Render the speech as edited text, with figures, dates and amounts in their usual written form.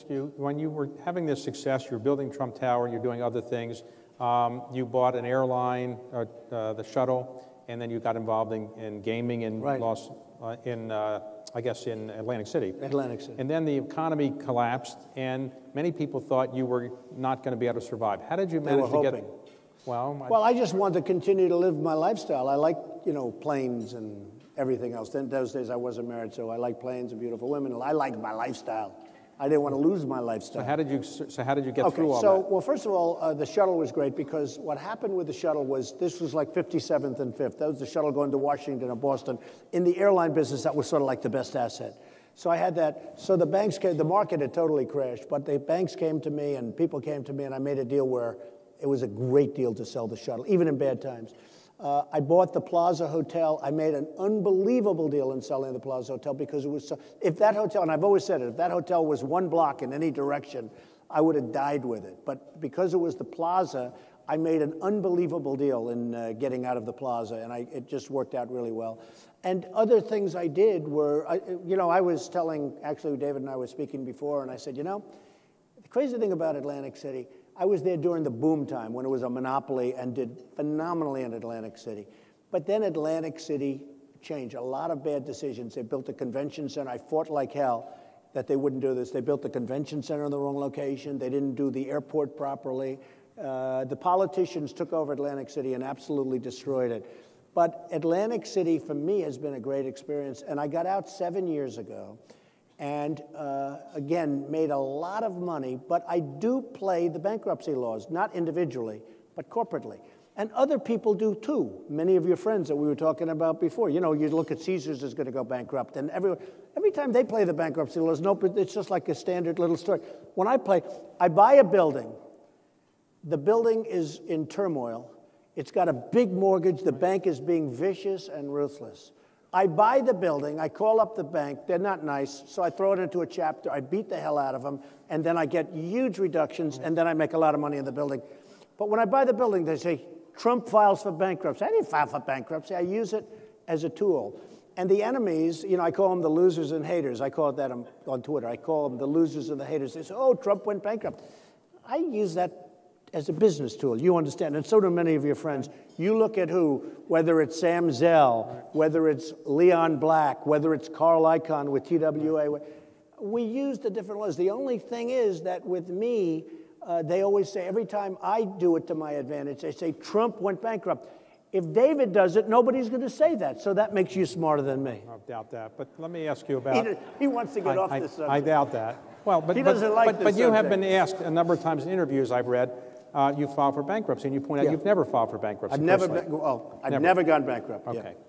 ask you, when you were having this success, you're building Trump Tower, you're doing other things, you bought an airline, the shuttle, and then you got involved in gaming in I guess in Atlantic City. Atlantic City. And then the economy collapsed, and many people thought you were not going to be able to survive. How did you manage to get? Well, I just wanted to continue to live my lifestyle. I like, planes and everything else. Then those days I wasn't married, so I like planes and beautiful women. I liked my lifestyle. I didn't want to lose my lifestyle. So how did you get through all that? Well, first of all, the shuttle was great because what happened with the shuttle was this was like 57th and 5th. That was the shuttle going to Washington or Boston. In the airline business, that was sort of like the best asset. So I had that. So the banks came, the market had totally crashed, but the banks came to me and people came to me, and I made a deal where it was a great deal to sell the shuttle, even in bad times. I bought the Plaza Hotel. I made an unbelievable deal in selling the Plaza Hotel because it was so, if that hotel, and I've always said it, if that hotel was one block in any direction, I would have died with it. But because it was the Plaza, I made an unbelievable deal in getting out of the Plaza, and it just worked out really well. And other things I did were, I was telling, actually David and I were speaking before, and I said, the crazy thing about Atlantic City, I was there during the boom time when it was a monopoly and did phenomenally in Atlantic City. But then Atlantic City changed. A lot of bad decisions. They built a convention center. I fought like hell that they wouldn't do this. They built the convention center in the wrong location. They didn't do the airport properly. The politicians took over Atlantic City and absolutely destroyed it. But Atlantic City, for me, has been a great experience. And I got out 7 years ago. And again, made a lot of money, but I do play the bankruptcy laws, not individually, but corporately. And other people do too. Many of your friends that we were talking about before, you look at Caesars is going to go bankrupt, and every time they play the bankruptcy laws, it's just like a standard little story. When I buy a building, the building is in turmoil, it's got a big mortgage, the bank is being vicious and ruthless. I buy the building, I call up the bank, they're not nice, so I throw it into a chapter, I beat the hell out of them, and then I get huge reductions, and then I make a lot of money in the building. But when I buy the building, they say, Trump files for bankruptcy. I didn't file for bankruptcy, I use it as a tool. And the enemies, I call them the losers and haters. I call it that on Twitter. I call them the losers and the haters. They say, oh, Trump went bankrupt. I use that as a business tool, you understand, and so do many of your friends. You look at whether it's Sam Zell, whether it's Leon Black, whether it's Carl Icahn with TWA, we use the different laws. The only thing is that with me, they always say, every time I do it to my advantage, they say, Trump went bankrupt. If David does it, nobody's going to say that, so that makes you smarter than me. I doubt that, but let me ask you about... He wants to get off this subject. I doubt that. Well, but, he doesn't like this but you have subject. been asked a number of times in interviews I've read, you filed for bankruptcy, and you point out you've never filed for bankruptcy. I've never gone bankrupt. Okay. Yeah.